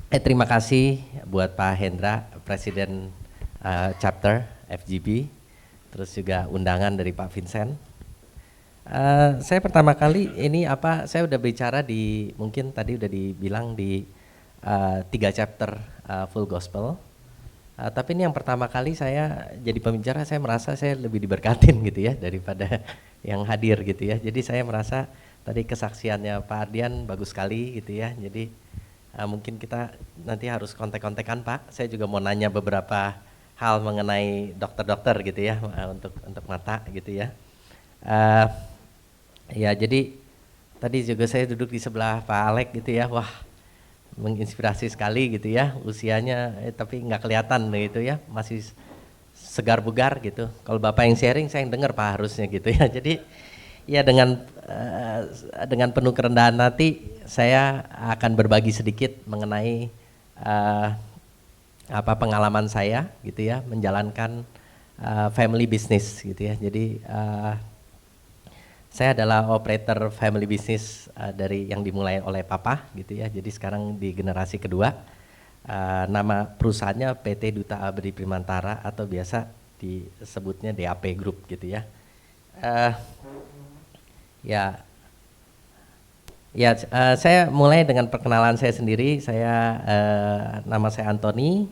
Terima kasih buat Pak Hendra, Presiden Chapter FGB, terus juga undangan dari Pak Vincent. Saya pertama kali ini saya udah bicara di, mungkin tadi udah dibilang di 3 chapter Full Gospel. Tapi ini yang pertama kali saya jadi pembicara, saya merasa saya lebih diberkatin gitu ya daripada yang hadir gitu ya. Jadi saya merasa tadi kesaksiannya Pak Ardian bagus sekali gitu ya. Jadi mungkin kita nanti harus kontek-kontekan Pak. Saya juga mau nanya beberapa hal mengenai dokter-dokter gitu ya untuk mata gitu ya. Ya jadi tadi juga saya duduk di sebelah Pak Alek gitu ya. Wah, menginspirasi sekali gitu ya. Usianya tapi nggak kelihatan gitu ya. Masih segar bugar gitu. Kalau Bapak yang sharing saya yang dengar Pak harusnya gitu ya. Jadi ya dengan penuh kerendahan hati saya akan berbagi sedikit mengenai pengalaman saya gitu ya menjalankan family business gitu ya. Jadi saya adalah operator family business dari yang dimulai oleh papa gitu ya. Jadi sekarang di generasi kedua. Nama perusahaannya PT Duta Abadi Primantara atau biasa disebutnya DAP Group gitu ya. Saya mulai dengan perkenalan saya sendiri. Nama saya Anthony.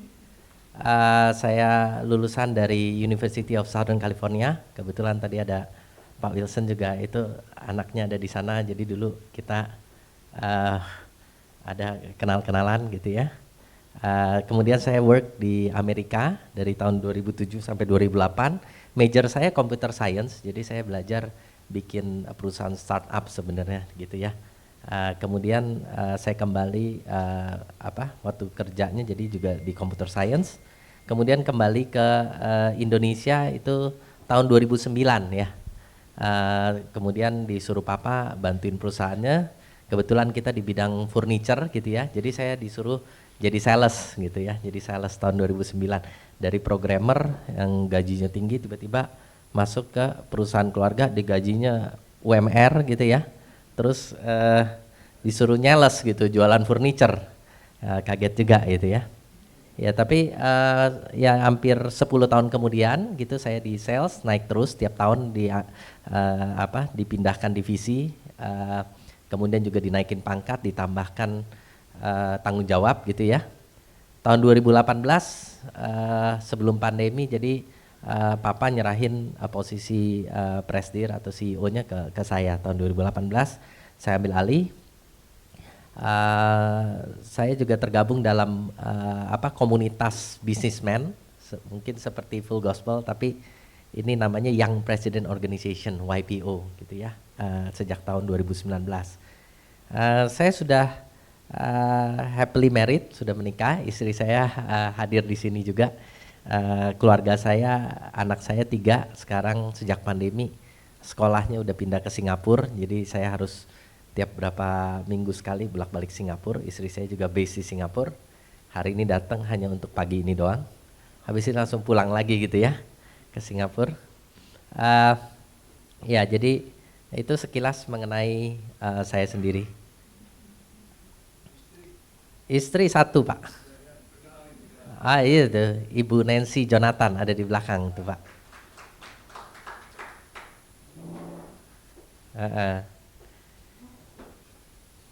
Saya lulusan dari University of Southern California. Kebetulan tadi ada Pak Wilson juga, itu anaknya ada di sana. Jadi dulu kita ada kenal-kenalan gitu ya. Kemudian saya work di Amerika dari tahun 2007 sampai 2008. Major saya computer science, jadi saya belajar bikin perusahaan startup sebenarnya gitu ya. Kemudian saya kembali waktu kerjanya jadi juga di computer science. Kemudian kembali ke Indonesia itu tahun 2009 ya. Kemudian disuruh papa bantuin perusahaannya. Kebetulan kita di bidang furniture gitu ya. Jadi saya disuruh jadi sales gitu ya. Jadi sales tahun 2009. Dari programmer yang gajinya tinggi tiba-tiba masuk ke perusahaan keluarga di gajinya UMR gitu ya. Terus disuruh nyales gitu, jualan furniture. Kaget juga gitu ya. Ya tapi ya hampir 10 tahun kemudian gitu saya di sales, naik terus tiap tahun dipindahkan divisi, kemudian juga dinaikin pangkat, ditambahkan tanggung jawab gitu ya. Tahun 2018 sebelum pandemi jadi papa nyerahin posisi presidir atau CEO-nya ke saya tahun 2018, saya ambil alih. Saya juga tergabung dalam komunitas businessman, mungkin seperti Full Gospel, tapi ini namanya Young President Organization YPO gitu ya, sejak tahun 2019. Saya sudah happily married, sudah menikah, istri saya hadir di sini juga. Keluarga saya, anak saya 3 sekarang sejak pandemi sekolahnya udah pindah ke Singapura, jadi saya harus tiap berapa minggu sekali bolak-balik Singapura. Istri saya juga base di Singapura. Hari ini datang hanya untuk pagi ini doang. Habis ini langsung pulang lagi gitu ya ke Singapura. Ya jadi itu sekilas mengenai saya sendiri. Istri 1 Pak. Iya tuh, Ibu Nancy Jonathan ada di belakang tuh Pak.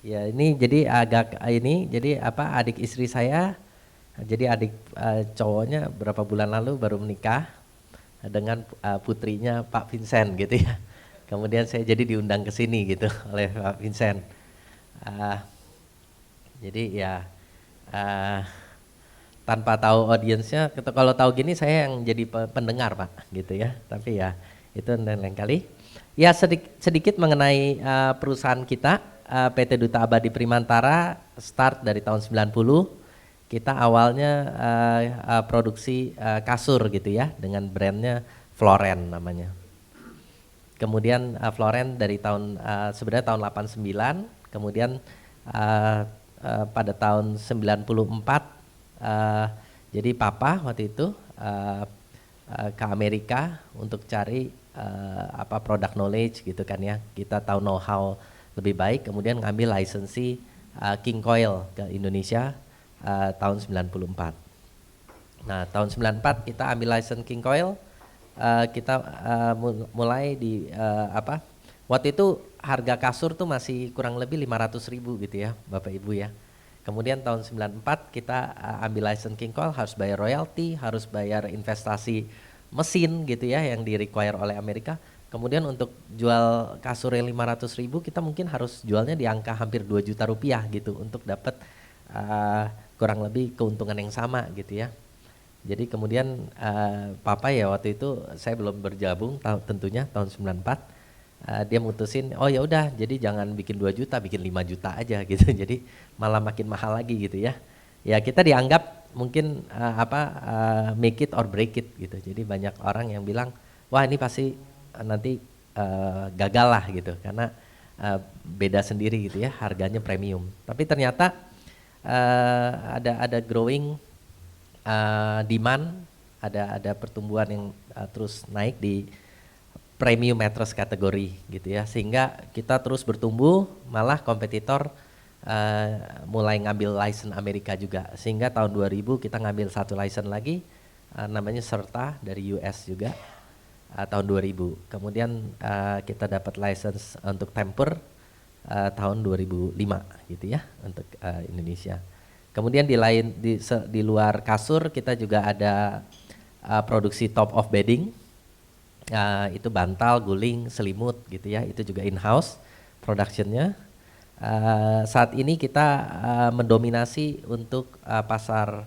Ya ini jadi adik istri saya, jadi adik cowoknya berapa bulan lalu baru menikah dengan putrinya Pak Vincent gitu ya. Kemudian saya jadi diundang ke sini gitu oleh Pak Vincent. Jadi ya tanpa tahu audiensnya, kalau tahu gini saya yang jadi pendengar Pak gitu ya. Tapi ya itu lain kali. Ya sedikit mengenai perusahaan kita. PT Duta Abadi Primantara start dari tahun 90. Kita awalnya produksi kasur gitu ya dengan brandnya Floren namanya. Kemudian Floren dari sebenarnya tahun 89, kemudian pada tahun 94 jadi papa waktu itu ke Amerika untuk cari product knowledge gitu kan ya. Kita tahu know-how lebih baik, kemudian ngambil lisensi King Coil ke Indonesia. tahun 94. Nah, tahun 94 kita ambil license King Coil, kita mulai di waktu itu harga kasur tuh masih kurang lebih 500.000 gitu ya Bapak Ibu ya. Kemudian tahun 94 kita ambil license King Coil, harus bayar royalti, harus bayar investasi mesin gitu ya yang di require oleh Amerika. Kemudian untuk jual kasur yang 500.000 kita mungkin harus jualnya di angka hampir 2 juta rupiah gitu untuk dapat kurang lebih keuntungan yang sama gitu ya. Jadi kemudian Papa ya waktu itu saya belum bergabung tentunya tahun 94, dia mutusin oh ya udah jadi jangan bikin 2 juta, bikin 5 juta aja gitu. Jadi malah makin mahal lagi gitu ya. Ya kita dianggap mungkin make it or break it gitu. Jadi banyak orang yang bilang wah ini pasti nanti gagal lah gitu karena beda sendiri gitu ya, harganya premium. Tapi ternyata ada growing demand, ada pertumbuhan yang terus naik di premium mattress kategori gitu ya, sehingga kita terus bertumbuh, malah kompetitor mulai ngambil license Amerika juga, sehingga tahun 2000 kita ngambil satu license lagi namanya Serta dari US juga tahun 2000. Kemudian kita dapat license untuk Tempur tahun 2005 gitu ya untuk Indonesia. Kemudian di luar kasur kita juga ada produksi top of bedding, itu bantal, guling, selimut gitu ya, itu juga in-house productionnya. Saat ini kita mendominasi untuk pasar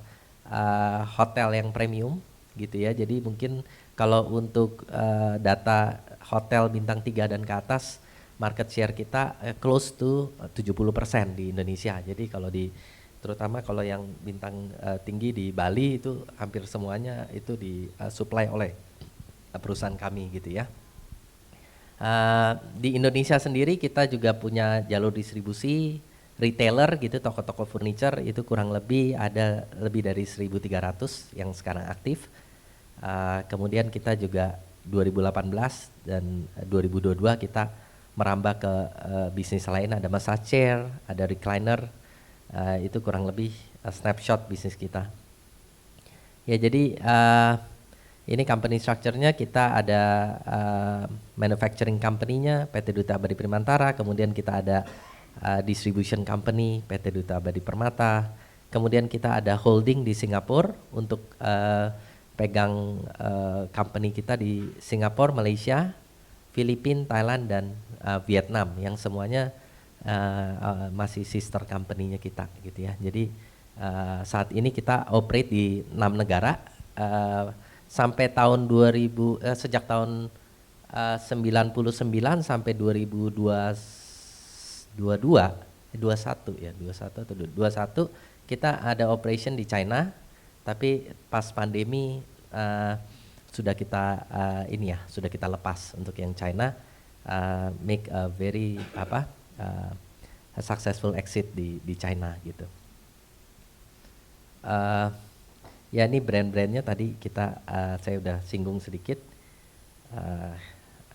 hotel yang premium gitu ya, jadi mungkin kalau untuk data hotel bintang 3 dan ke atas, market share kita close to 70% di Indonesia. Jadi kalau terutama kalau yang bintang tinggi di Bali itu hampir semuanya itu disuplai oleh perusahaan kami gitu ya. Di Indonesia sendiri kita juga punya jalur distribusi retailer gitu, toko-toko furniture itu kurang lebih ada lebih dari 1.300 yang sekarang aktif. Kemudian kita juga 2018 dan 2022 kita merambah ke bisnis lain, ada massage chair, ada recliner. Itu kurang lebih snapshot bisnis kita. Ya jadi ini company structure-nya kita ada manufacturing company-nya PT Duta Abadi Primantara, kemudian kita ada distribution company PT Duta Abadi Permata, kemudian kita ada holding di Singapura untuk pegang company kita di Singapura, Malaysia, Filipina, Thailand dan Vietnam yang semuanya masih sister company-nya kita gitu ya. Jadi saat ini kita operate di 6 negara sampai tahun 2000 sejak tahun 99 sampai 2021 kita ada operation di China, tapi pas pandemi sudah kita sudah kita lepas untuk yang China, make a very a successful exit di China gitu. Ya ini brand-brandnya tadi saya udah singgung sedikit.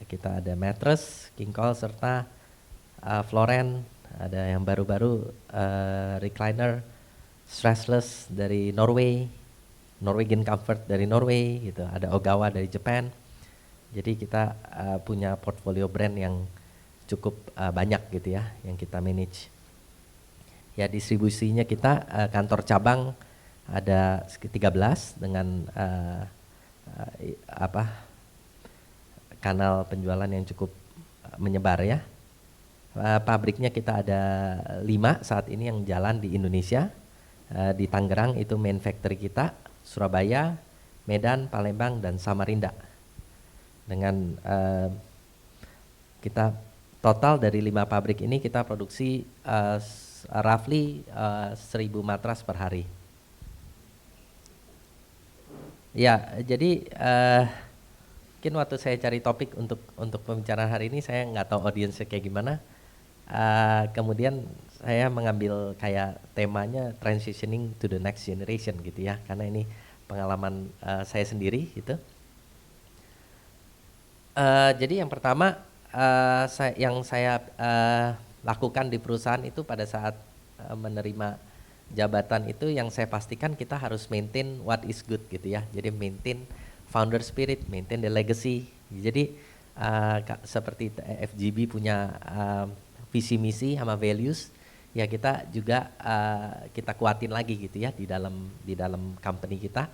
Kita ada mattress, King Coil serta Floren, ada yang baru-baru recliner, stressless dari Norway, Norwegian Comfort dari Norway gitu, ada Ogawa dari Japan. Jadi kita punya portfolio brand yang cukup banyak gitu ya yang kita manage. Ya distribusinya kita kantor cabang ada 13 dengan kanal penjualan yang cukup menyebar ya. Pabriknya kita ada 5 saat ini yang jalan di Indonesia. Di Tangerang itu main factory kita, Surabaya, Medan, Palembang dan Samarinda. Dengan kita total dari 5 pabrik ini kita produksi roughly 1.000 matras per hari. Ya, jadi mungkin waktu saya cari topik untuk pembicaraan hari ini saya nggak tahu audiensnya kayak gimana. Kemudian saya mengambil kayak temanya transitioning to the next generation gitu ya, karena ini pengalaman saya sendiri gitu. Jadi yang pertama yang saya lakukan di perusahaan itu pada saat menerima jabatan itu yang saya pastikan kita harus maintain what is good gitu ya. Jadi maintain founder spirit, maintain the legacy. Jadi seperti FGB punya visi misi sama values, ya kita juga kita kuatin lagi gitu ya di dalam company kita.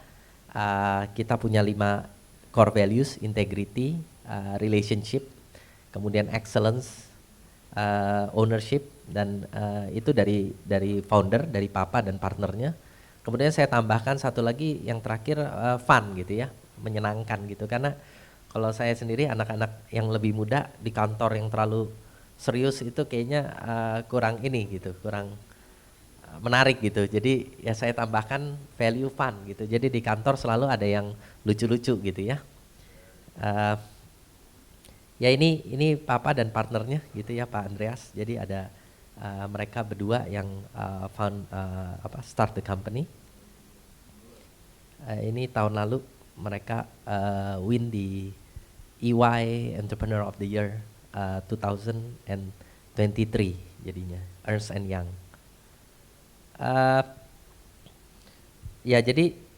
Kita punya 5 core values: integrity, relationship, kemudian excellence, ownership, dan itu dari founder, dari papa dan partnernya. Kemudian saya tambahkan satu lagi yang terakhir, fun gitu ya, menyenangkan gitu. Karena kalau saya sendiri anak-anak yang lebih muda di kantor yang terlalu serius itu kayaknya kurang ini gitu, kurang menarik gitu. Jadi ya saya tambahkan value fun gitu. Jadi di kantor selalu ada yang lucu-lucu gitu ya. Uh, Ya ini papa dan partnernya gitu ya, Pak Andreas. Jadi ada mereka berdua yang start the company. Ini tahun lalu mereka win di EY Entrepreneur of the Year 2023 jadinya, Ernst and Young. Ya jadi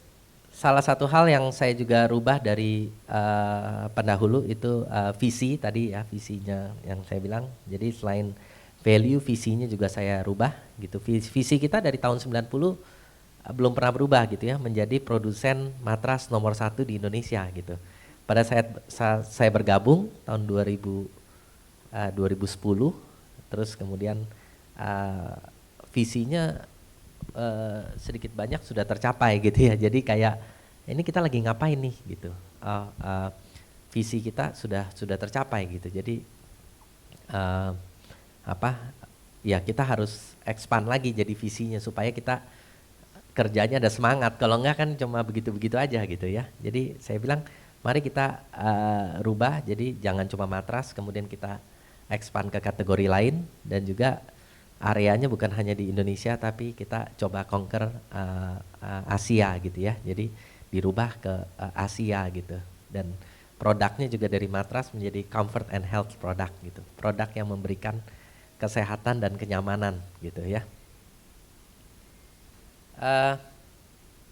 salah satu hal yang saya juga rubah dari pendahulu itu visi tadi ya, visinya yang saya bilang. Jadi selain value, visinya juga saya rubah gitu. Visi kita dari tahun 90 belum pernah berubah gitu ya, menjadi produsen matras nomor 1 di Indonesia gitu. Pada saat saya bergabung tahun 2010, terus kemudian visinya sedikit banyak sudah tercapai gitu ya. Jadi kayak ini kita lagi ngapain nih gitu. Visi kita sudah tercapai gitu. Jadi ya kita harus expand lagi jadi visinya supaya kita kerjanya ada semangat. Kalau enggak kan cuma begitu-begitu aja gitu ya. Jadi saya bilang mari kita rubah, jadi jangan cuma matras, kemudian kita expand ke kategori lain, dan juga areanya bukan hanya di Indonesia tapi kita coba conquer Asia gitu ya. Jadi dirubah ke Asia gitu, dan produknya juga dari matras menjadi comfort and health product gitu. Produk yang memberikan kesehatan dan kenyamanan gitu ya.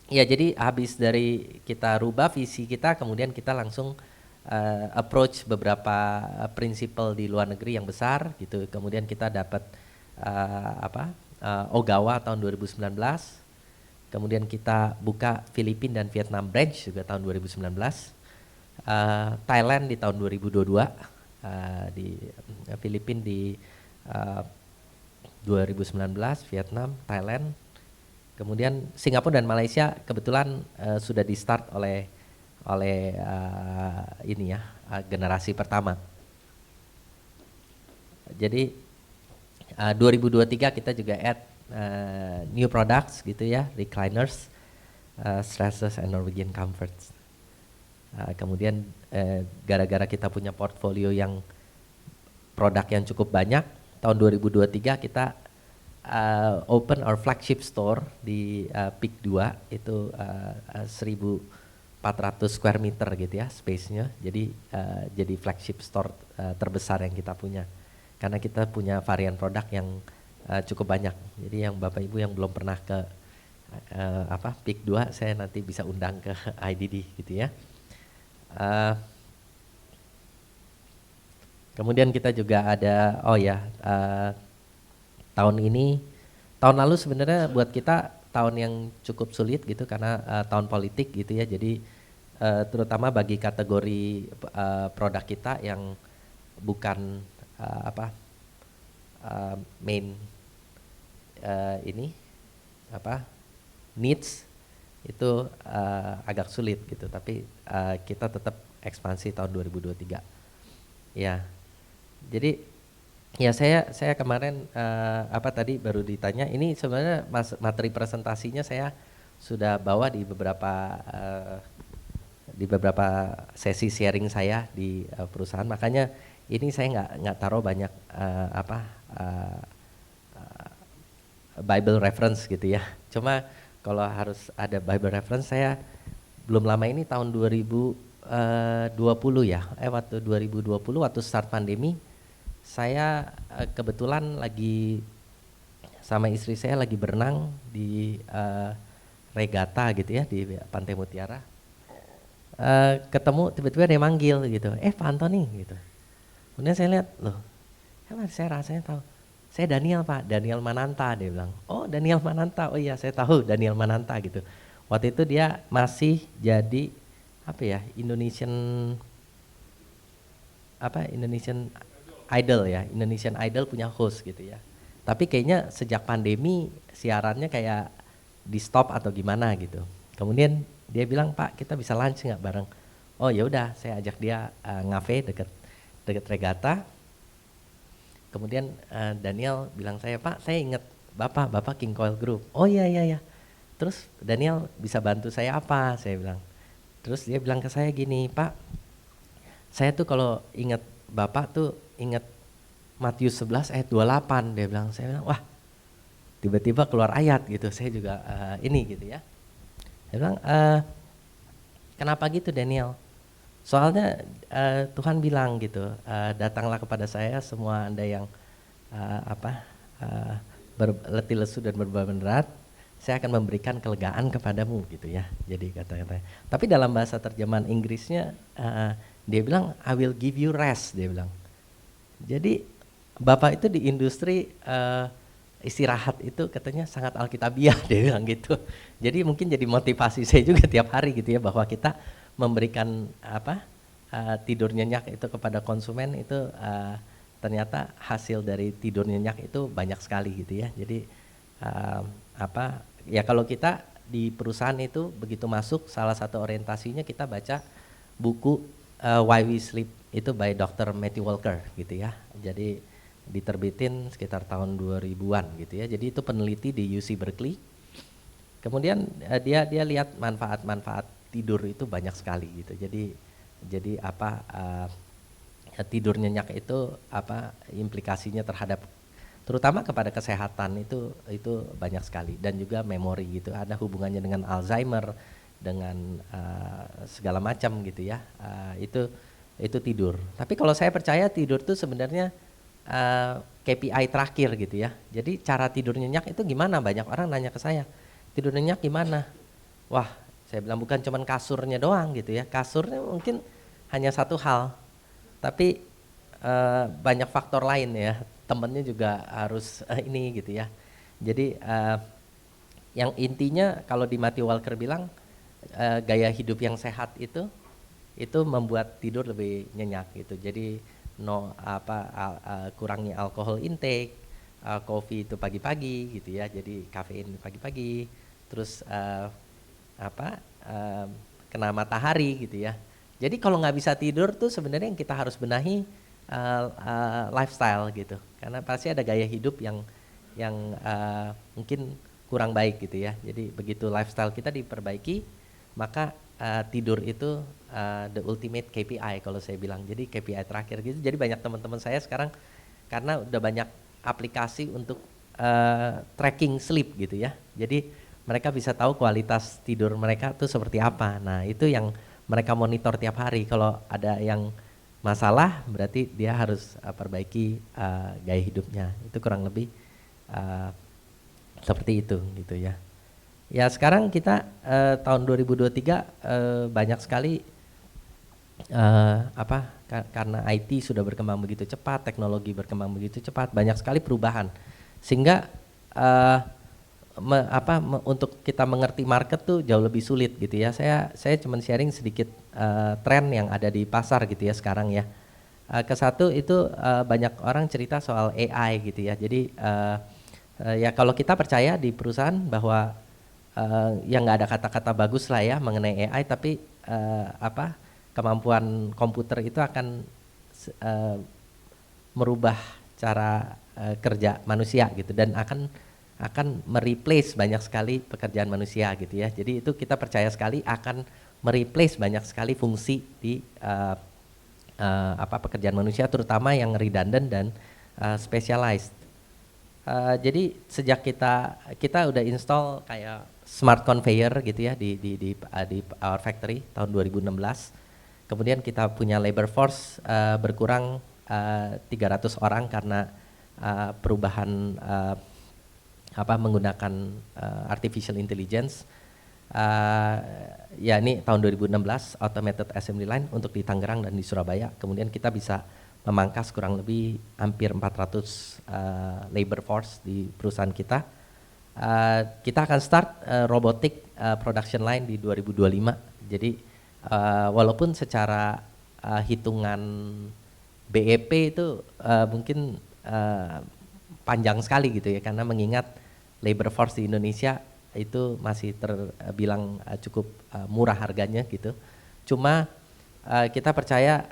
Ya jadi habis dari kita rubah visi kita, kemudian kita langsung approach beberapa prinsipal di luar negeri yang besar gitu. Kemudian kita dapat Ogawa tahun 2019. Kemudian kita buka Filipina dan Vietnam branch juga tahun 2019. Thailand di tahun 2022. Di Filipina di 2019, Vietnam, Thailand. Kemudian Singapura dan Malaysia kebetulan sudah di start oleh generasi pertama. Jadi 2023 kita juga add new products gitu ya, recliners, stressless and Norwegian comforts. Kemudian gara-gara kita punya portfolio yang produk yang cukup banyak, tahun 2023 kita open our flagship store di Peak 2 itu 1.400 square meter gitu ya space-nya. Jadi flagship store terbesar yang kita punya. Karena kita punya varian produk yang cukup banyak. Jadi yang Bapak Ibu yang belum pernah ke Peak 2, saya nanti bisa undang ke IDD gitu ya. Kemudian kita juga ada tahun lalu sebenarnya buat kita tahun yang cukup sulit gitu karena tahun politik gitu ya. Jadi terutama bagi kategori produk kita yang bukan main needs itu agak sulit gitu. Tapi kita tetap ekspansi tahun 2023. Ya. Jadi ya saya kemarin tadi baru ditanya, ini sebenarnya materi presentasinya saya sudah bawa di beberapa sesi sharing saya di perusahaan. Makanya ini saya nggak taruh banyak Bible reference gitu ya. Cuma kalau harus ada Bible reference, saya belum lama ini tahun 2020 ya, waktu 2020 waktu start pandemi, saya kebetulan lagi sama istri saya lagi berenang di regata gitu ya di Pantai Mutiara. Ketemu tiba-tiba dia manggil gitu, Pak Antoni gitu. Kemudian saya lihat, loh, emang saya rasanya tahu. Saya Daniel Pak, Daniel Mananta, dia bilang. Oh Daniel Mananta, oh iya saya tahu Daniel Mananta gitu. Waktu itu dia masih jadi apa ya, Indonesian Idol ya, Indonesian Idol punya host gitu ya. Tapi kayaknya sejak pandemi siarannya kayak di stop atau gimana gitu. Kemudian dia bilang, Pak kita bisa lunch nggak bareng? Oh ya udah, saya ajak dia ngafe deket regata. Kemudian Daniel bilang saya, Pak saya ingat Bapak King Coil Group. Oh iya. Terus Daniel bisa bantu saya apa? Saya bilang. Terus dia bilang ke saya gini, Pak saya tuh kalau ingat Bapak tuh ingat Matius 11 ayat 28, dia bilang. Saya bilang, wah tiba-tiba keluar ayat gitu, saya juga ini gitu ya. Dia bilang, kenapa gitu Daniel? Soalnya Tuhan bilang gitu, datanglah kepada saya semua Anda yang letih lesu dan berbeban berat, saya akan memberikan kelegaan kepadamu gitu ya. Jadi kata-kata. Tapi dalam bahasa terjemahan Inggrisnya dia bilang I will give you rest, dia bilang. Jadi Bapak itu di industri istirahat itu katanya sangat alkitabiah, dia bilang gitu. Jadi mungkin jadi motivasi saya juga tiap hari gitu ya, bahwa kita memberikan tidur nyenyak itu kepada konsumen itu ternyata hasil dari tidur nyenyak itu banyak sekali gitu ya. Jadi ya kalau kita di perusahaan itu begitu masuk, salah satu orientasinya kita baca buku Why We Sleep itu by Dr. Matthew Walker gitu ya. Jadi diterbitin sekitar tahun 2000-an gitu ya. Jadi itu peneliti di UC Berkeley. Kemudian dia lihat manfaat-manfaat tidur itu banyak sekali gitu. Jadi tidur nyenyak itu implikasinya terhadap terutama kepada kesehatan itu banyak sekali, dan juga memori gitu. Ada hubungannya dengan Alzheimer, dengan segala macam gitu ya. Itu tidur. Tapi kalau saya percaya tidur itu sebenarnya KPI terakhir gitu ya. Jadi cara tidur nyenyak itu gimana? Banyak orang nanya ke saya, tidur nyenyak gimana? Wah, saya bilang bukan cuman kasurnya doang gitu ya. Kasurnya mungkin hanya satu hal, tapi banyak faktor lain ya. Temennya juga harus ini gitu ya. Jadi yang intinya kalau di Matthew Walker bilang gaya hidup yang sehat itu membuat tidur lebih nyenyak gitu. Jadi kurangnya alkohol intake, kopi itu pagi-pagi gitu ya. Jadi kafein pagi-pagi, terus kena matahari gitu ya. Jadi kalau nggak bisa tidur tuh sebenarnya yang kita harus benahi lifestyle gitu, karena pasti ada gaya hidup yang mungkin kurang baik gitu ya. Jadi begitu lifestyle kita diperbaiki, maka tidur itu the ultimate KPI kalau saya bilang. Jadi KPI terakhir gitu. Jadi banyak teman-teman saya sekarang karena udah banyak aplikasi untuk tracking sleep gitu ya. Jadi mereka bisa tahu kualitas tidur mereka tuh seperti apa. Nah itu yang mereka monitor tiap hari. Kalau ada yang masalah berarti dia harus perbaiki gaya hidupnya. Itu kurang lebih seperti itu gitu ya. Ya sekarang kita tahun 2023 banyak sekali karena IT sudah berkembang begitu cepat, teknologi berkembang begitu cepat, banyak sekali perubahan. Sehingga untuk kita mengerti market tuh jauh lebih sulit gitu ya. Saya cuma sharing sedikit tren yang ada di pasar gitu ya sekarang ya. Kesatu itu banyak orang cerita soal AI gitu ya. Jadi ya kalau kita percaya di perusahaan bahwa yang nggak ada kata-kata bagus lah ya mengenai AI, tapi kemampuan komputer itu akan merubah cara kerja manusia gitu, dan akan mereplace banyak sekali pekerjaan manusia gitu ya. Jadi itu kita percaya sekali akan mereplace banyak sekali fungsi di pekerjaan manusia, terutama yang redundant dan specialized. Jadi sejak kita udah install kayak smart conveyor gitu ya di our factory tahun 2016. Kemudian kita punya labor force berkurang 300 orang karena perubahan menggunakan artificial intelligence. Ya ini tahun 2016 automated assembly line untuk di Tangerang dan di Surabaya. Kemudian kita bisa memangkas kurang lebih hampir 400 labor force di perusahaan kita. Kita akan start robotic production line di 2025. Jadi walaupun secara hitungan BEP itu mungkin panjang sekali gitu ya, karena mengingat labor force di Indonesia itu masih terbilang cukup murah harganya gitu. Cuma kita percaya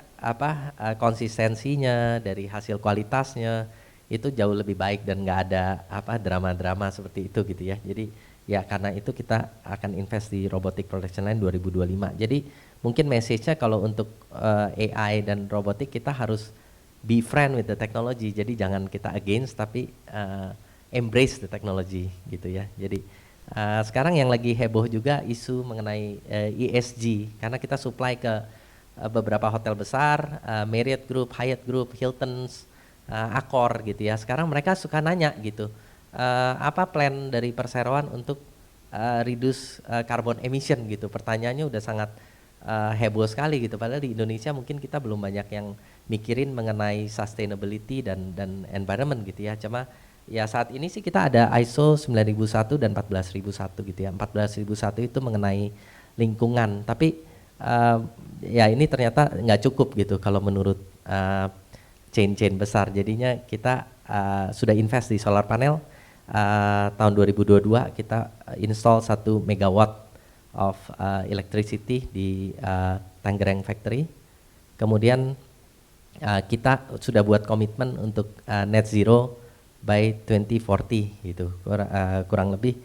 konsistensinya dari hasil kualitasnya itu jauh lebih baik dan nggak ada drama-drama seperti itu gitu ya. Jadi ya karena itu kita akan invest di robotic production line 2025. Jadi mungkin message-nya kalau untuk AI dan robotik kita harus be friend with the technology. Jadi jangan kita against tapi embrace the technology gitu ya. Jadi sekarang yang lagi heboh juga isu mengenai ESG karena kita supply ke beberapa hotel besar, Marriott Group, Hyatt Group, Hilton's, Accor gitu ya. Sekarang mereka suka nanya gitu, apa plan dari perseroan untuk reduce carbon emission gitu. Pertanyaannya udah sangat heboh sekali gitu. Padahal di Indonesia mungkin kita belum banyak yang mikirin mengenai sustainability dan environment gitu ya. Cuma ya saat ini sih kita ada ISO 9001 dan 14001 gitu ya. 14001 itu mengenai lingkungan, tapi ya ini ternyata nggak cukup gitu kalau menurut chain besar. Jadinya kita sudah invest di solar panel. Tahun 2022 kita install 1 megawatt of electricity di Tangerang Factory. Kemudian kita sudah buat komitmen untuk net zero by 2040 gitu, kurang lebih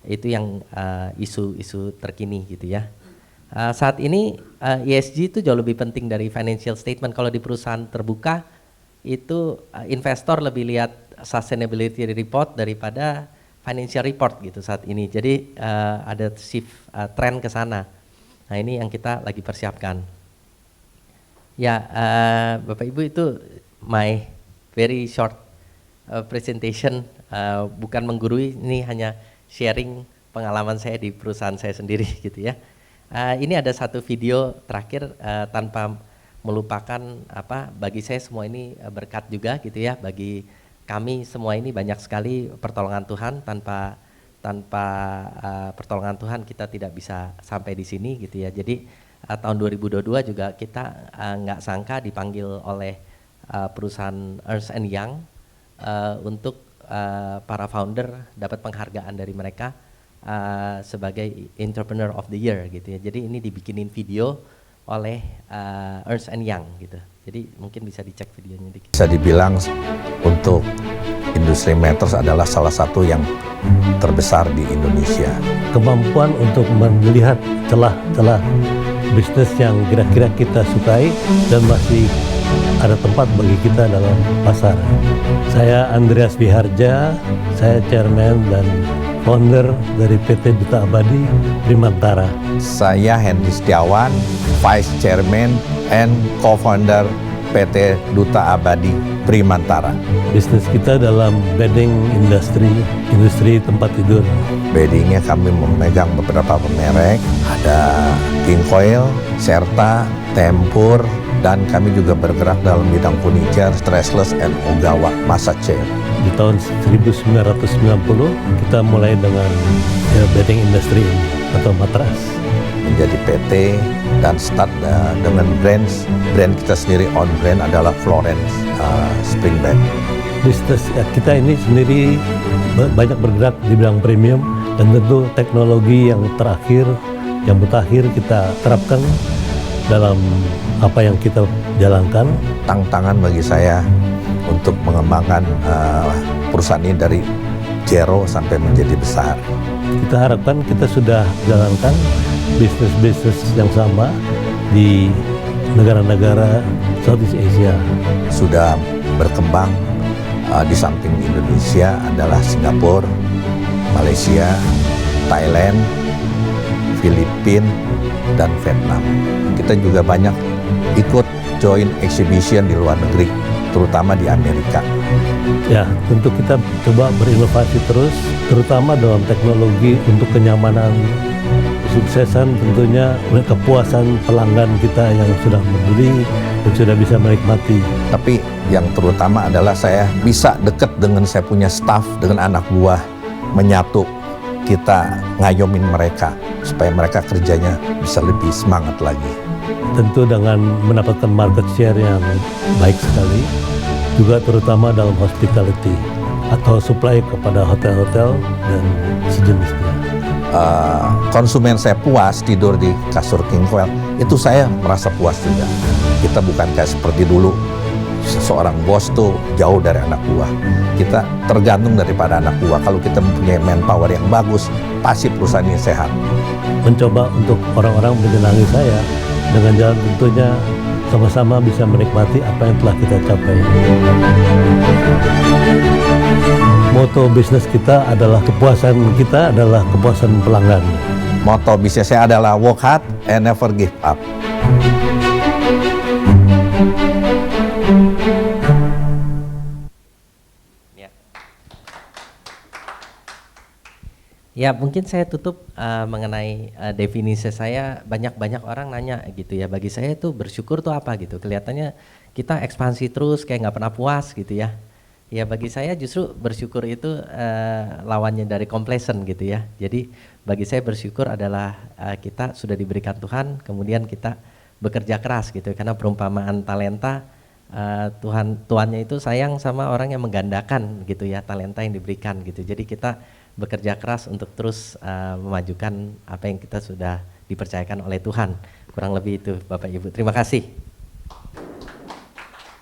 itu yang isu-isu terkini gitu ya. Saat ini ESG itu jauh lebih penting dari financial statement. Kalau di perusahaan terbuka itu investor lebih lihat sustainability report daripada financial report gitu saat ini. Jadi ada shift trend ke sana. Nah ini yang kita lagi persiapkan. Ya Bapak Ibu itu my very short presentation, bukan menggurui, ini hanya sharing pengalaman saya di perusahaan saya sendiri gitu ya. Ini ada satu video terakhir tanpa melupakan bagi saya semua ini berkat juga gitu ya, bagi kami semua ini banyak sekali pertolongan Tuhan, tanpa pertolongan Tuhan kita tidak bisa sampai di sini gitu ya. Jadi tahun 2022 juga kita nggak sangka dipanggil oleh perusahaan Ernst & Young untuk para founder dapat penghargaan dari mereka sebagai Entrepreneur of the Year gitu ya. Jadi ini dibikinin video oleh Ernst & Young gitu. Jadi mungkin bisa dicek videonya dikit. Bisa dibilang untuk industri metals adalah salah satu yang terbesar di Indonesia. Kemampuan untuk melihat celah-celah bisnis yang kira-kira kita sukai dan masih ada tempat bagi kita dalam pasar. Saya Andreas Wiharja, saya chairman dan founder dari PT Duta Abadi Primantara. Saya Hendy Setiawan, vice chairman and co-founder PT Duta Abadi Primantara. Bisnis kita dalam bedding industri tempat tidur. Beddingnya kami memegang beberapa merek, ada King Coil, Serta, Tempur, dan kami juga bergerak dalam bidang furniture, stressless, and Ogawa masa chair. Di tahun 1990 kita mulai dengan bedding industry atau matras. Menjadi PT dan start dengan brand kita sendiri, on brand adalah Florence Spring Bed. Bisnis kita ini sendiri banyak bergerak di bidang premium dan tentu teknologi yang terakhir, yang mutakhir kita terapkan dalam apa yang kita jalankan. Tantangan bagi saya untuk mengembangkan perusahaan ini dari zero sampai menjadi besar. Kita harapkan kita sudah jalankan bisnis-bisnis yang sama di negara-negara Southeast Asia. Sudah berkembang di samping Indonesia adalah Singapura, Malaysia, Thailand, Filipina, dan Vietnam. Kita juga banyak ikut joint exhibition di luar negeri. terutama di Amerika. Ya, tentu kita coba berinovasi terus, terutama dalam teknologi untuk kenyamanan, kesuksesan tentunya, kepuasan pelanggan kita yang sudah membeli dan sudah bisa menikmati. Tapi yang terutama adalah saya bisa dekat dengan saya punya staff, dengan anak buah, menyatu. Kita ngayomin mereka supaya mereka kerjanya bisa lebih semangat lagi. Tentu dengan mendapatkan market share yang baik sekali, juga terutama dalam hospitality atau supply kepada hotel-hotel dan sejenisnya. Konsumen saya puas tidur di kasur King Coil, itu saya merasa puas juga. Kita bukan kayak seperti dulu, seorang bos tuh jauh dari anak buah. Kita tergantung daripada anak buah. Kalau kita mempunyai manpower yang bagus, pasti perusahaan ini sehat. Mencoba untuk orang-orang menyenangi saya dengan jalan tentunya sama-sama bisa menikmati apa yang telah kita capai. Moto bisnis kita adalah kepuasan pelanggan. Moto bisnis saya adalah work hard and never give up. Ya mungkin saya tutup mengenai definisi saya, banyak orang nanya gitu ya, bagi saya itu bersyukur tuh apa gitu, kelihatannya kita ekspansi terus kayak nggak pernah puas gitu ya. Ya bagi saya justru bersyukur itu lawannya dari complacent gitu ya. Jadi bagi saya bersyukur adalah kita sudah diberikan Tuhan, kemudian kita bekerja keras gitu, karena perumpamaan talenta, Tuannya itu sayang sama orang yang menggandakan gitu ya talenta yang diberikan gitu. Jadi kita bekerja keras untuk terus memajukan apa yang kita sudah dipercayakan oleh Tuhan. Kurang lebih itu Bapak Ibu. Terima kasih.